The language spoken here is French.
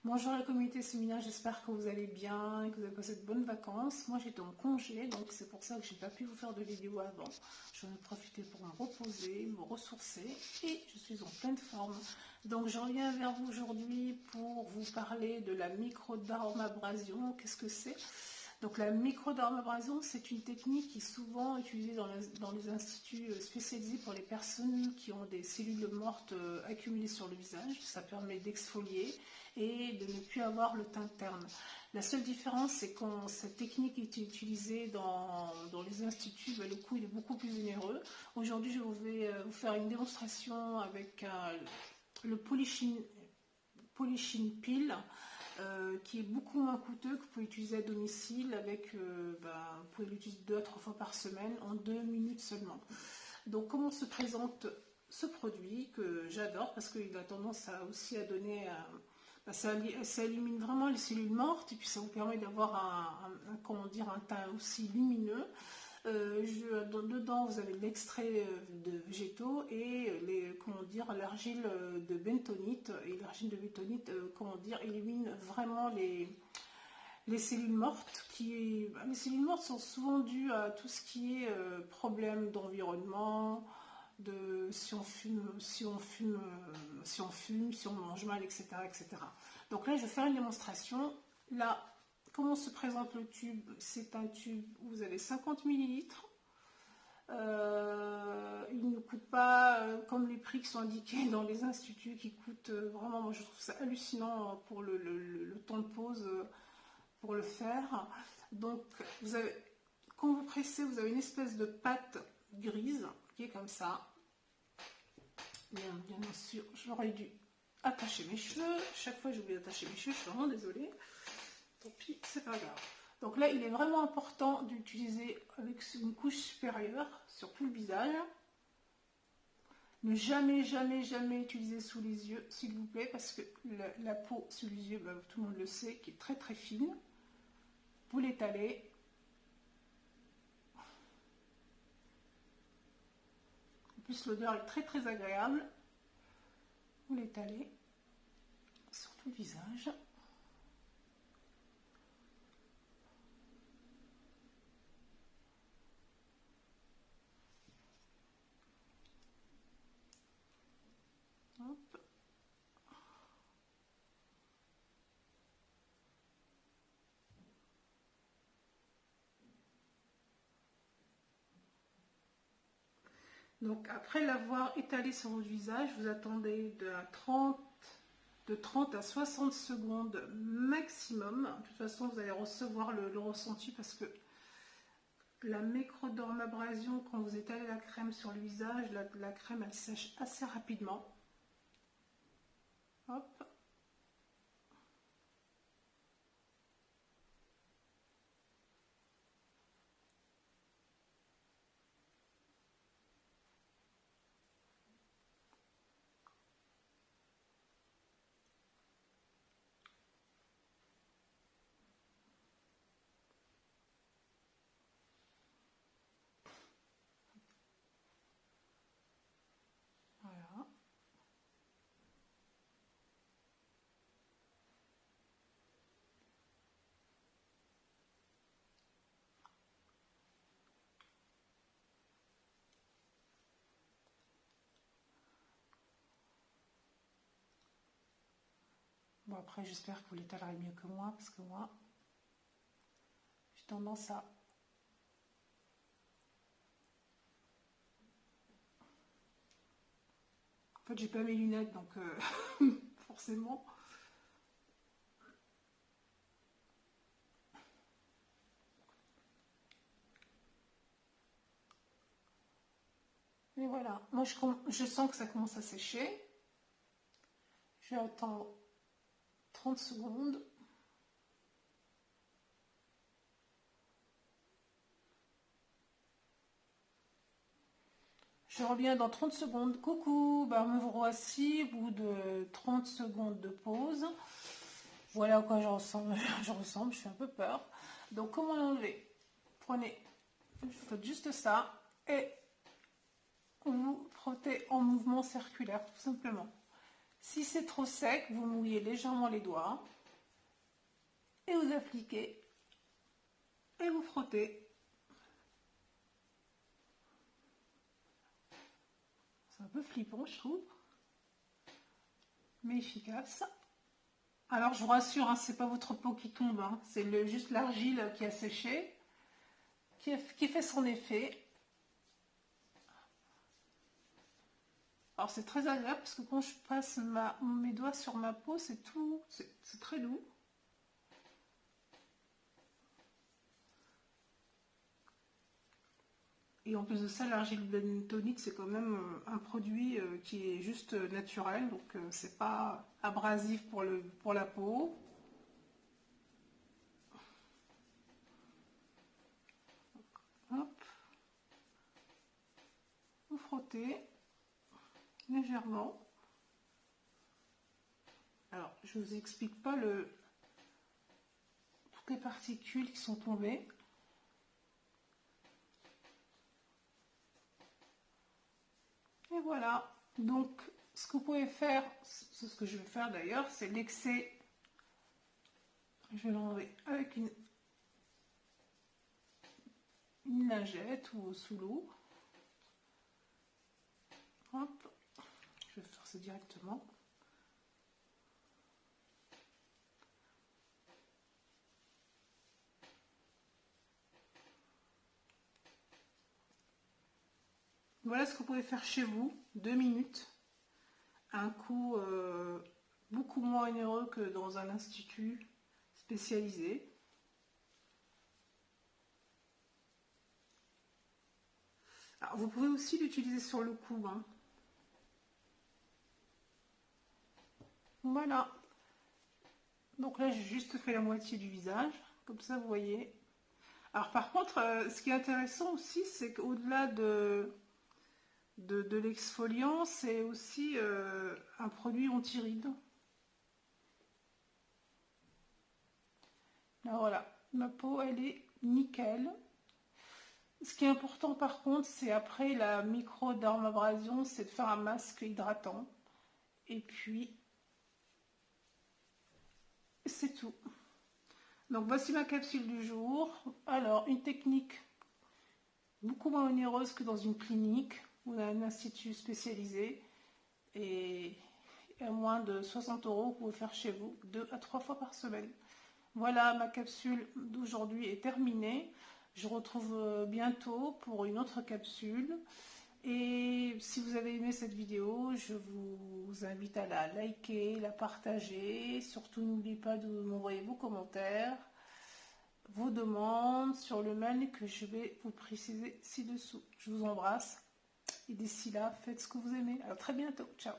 Bonjour la communauté séminaire, j'espère que vous allez bien et que vous avez passé de bonnes vacances. Moi j'étais en congé, donc c'est pour ça que j'ai pas pu vous faire de vidéo avant. J'en ai profité pour me reposer, me ressourcer et je suis en pleine forme. Donc je reviens vers vous aujourd'hui pour vous parler de la microdermabrasion. Qu'est-ce que c'est? Donc la microdermabrasion, c'est une technique qui est souvent utilisée dans les instituts spécialisés pour les personnes qui ont des cellules mortes accumulées sur le visage. Ça permet d'exfolier et de ne plus avoir le teint terne. La seule différence, c'est quand cette technique est utilisée dans les instituts, le coût il est beaucoup plus onéreux. Aujourd'hui, je vais vous faire une démonstration avec le polishing peel. Qui est beaucoup moins coûteux, que vous pouvez utiliser à domicile avec, vous pouvez l'utiliser 2 à 3 fois par semaine en 2 minutes seulement. Donc comment se présente ce produit que j'adore parce qu'il a tendance aussi à donner, ça élimine vraiment les cellules mortes et puis ça vous permet d'avoir un teint aussi lumineux. Dedans, vous avez l'extrait de végétaux et l'argile de bentonite. Et l'argile de bentonite, élimine vraiment les cellules mortes. Les cellules mortes sont souvent dues à tout ce qui est problème d'environnement, si on fume, si on mange mal, etc., etc. Donc là, je vais faire une démonstration. Là, comment se présente le tube? C'est un tube où vous avez 50 millilitres. Il ne coûte pas comme les prix qui sont indiqués dans les instituts qui coûtent vraiment, moi je trouve ça hallucinant pour le temps de pause pour le faire. Donc quand vous pressez, vous avez une espèce de pâte grise qui est comme ça. Bien sûr, j'aurais dû attacher mes cheveux. Chaque fois j'oublie d'attacher mes cheveux, je suis vraiment désolée. Tant pis, c'est pas grave. Donc là, il est vraiment important d'utiliser avec une couche supérieure sur tout le visage. Ne jamais, jamais, jamais utiliser sous les yeux, s'il vous plaît, parce que la peau sous les yeux, tout le monde le sait, qui est très très fine. Vous l'étalez. En plus, l'odeur est très très agréable. Vous l'étalez sur tout le visage. Hop. Donc après l'avoir étalé sur votre visage, vous attendez de 30 à 60 secondes maximum. De toute façon, vous allez recevoir le ressenti parce que la microdermabrasion, quand vous étalez la crème sur le visage, la crème elle sèche assez rapidement. Hop. Voilà. Bon, après, j'espère que vous l'étalerez mieux que moi, parce que moi, j'ai tendance à... En fait, j'ai pas mes lunettes, donc forcément... Et voilà, moi je sens que ça commence à sécher. Je vais attendre 30 secondes. Je reviens dans 30 secondes. Coucou, me voici au bout de 30 secondes de pause. Voilà à quoi je ressemble, je suis un peu peur. Donc comment l'enlever? Prenez, faites juste ça et vous frottez en mouvement circulaire, tout simplement. Si c'est trop sec, vous mouillez légèrement les doigts et vous appliquez et vous frottez. C'est un peu flippant, je trouve, mais efficace. Alors je vous rassure, hein, c'est pas votre peau qui tombe, hein, c'est juste l'argile qui a séché, qui fait son effet. Alors c'est très agréable parce que quand je passe mes doigts sur ma peau, c'est très doux. Et en plus de ça, l'argile bentonite, c'est quand même un produit qui est juste naturel, donc c'est pas abrasif pour la peau. Hop. Vous frottez légèrement. Alors, je vous explique pas toutes les particules qui sont tombées. Et voilà. Donc, ce que vous pouvez faire, c'est ce que je vais faire d'ailleurs, c'est l'excès. Je vais l'enlever avec une lingette ou sous l'eau. Hop. Je vais faire ça directement. Voilà ce que vous pouvez faire chez vous, 2 minutes, un coût beaucoup moins onéreux que dans un institut spécialisé. Alors, vous pouvez aussi l'utiliser sur le cou, hein. Voilà. Donc là, j'ai juste fait la moitié du visage, comme ça, vous voyez. Alors par contre, ce qui est intéressant aussi, c'est qu'au-delà de l'exfoliant, c'est aussi un produit anti-rides. Alors voilà, ma peau, elle est nickel. Ce qui est important par contre, c'est après la micro-dermabrasion, c'est de faire un masque hydratant. Et puis, c'est tout. Donc voici ma capsule du jour. Alors, une technique beaucoup moins onéreuse que dans une clinique ou dans un institut spécialisé. Et à moins de 60 €, vous pouvez faire chez vous 2 à 3 fois par semaine. Voilà, ma capsule d'aujourd'hui est terminée. Je vous retrouve bientôt pour une autre capsule. Et si vous avez aimé cette vidéo, je vous invite à la liker, la partager. Surtout, n'oubliez pas de m'envoyer vos commentaires, vos demandes sur le mail que je vais vous préciser ci-dessous. Je vous embrasse et d'ici là, faites ce que vous aimez. À très bientôt. Ciao.